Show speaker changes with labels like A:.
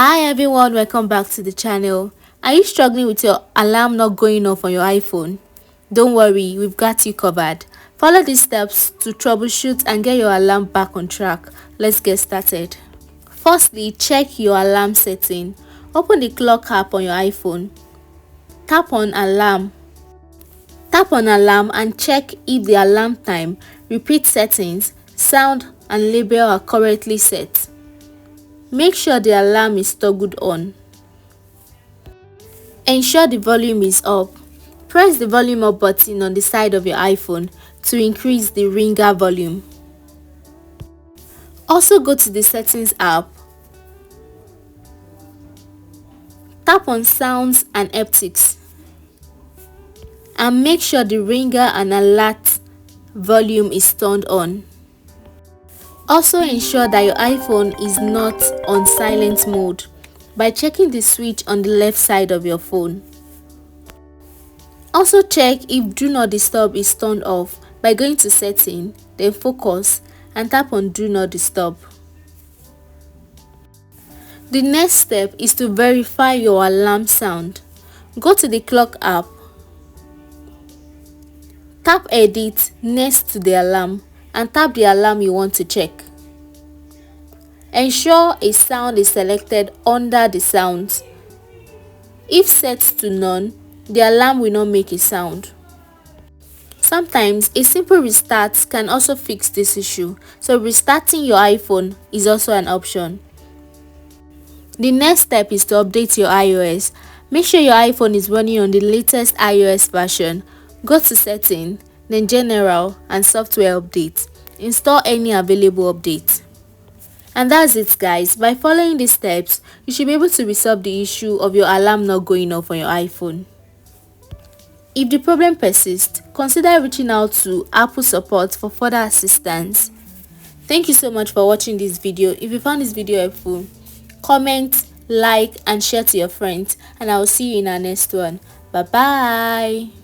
A: Hi everyone, welcome back to the channel. Are you struggling with your alarm not going off on your iPhone? Don't worry, we've got you covered. Follow these steps to troubleshoot and get your alarm back on track. Let's get started. Firstly, check your alarm setting. Open the clock app on your iPhone. Tap on alarm. And check if the alarm time, repeat settings, sound and label are correctly set. Make sure the alarm is toggled on. Ensure the volume is up. Press the volume up button on the side of your iPhone to increase the ringer volume. Also go to the settings app. Tap on sounds and haptics. And make sure the ringer and alert volume is turned on. Also ensure that your iPhone is not on silent mode by checking the switch on the left side of your phone. Also check if Do Not Disturb is turned off by going to Setting, then Focus and tap on Do Not Disturb. The next step is to verify your alarm sound. Go to the clock app. Tap Edit next to the alarm and tap the alarm you want to check. Ensure a sound is selected under the sounds. If set to none, the alarm will not make a sound. Sometimes a simple restart can also fix this issue, so restarting your iPhone is also an option. The next step is to update your iOS. Make sure your iPhone is running on the latest iOS version. Go to Setting, then General and Software Update. Install any available update. And that's it guys. By following these steps, you should be able to resolve the issue of your alarm not going off on your iPhone. If the problem persists, consider reaching out to Apple support for further assistance. Thank you so much for watching this video. If you found this video helpful, comment, like and share to your friends, and I will see you in our next one. Bye bye.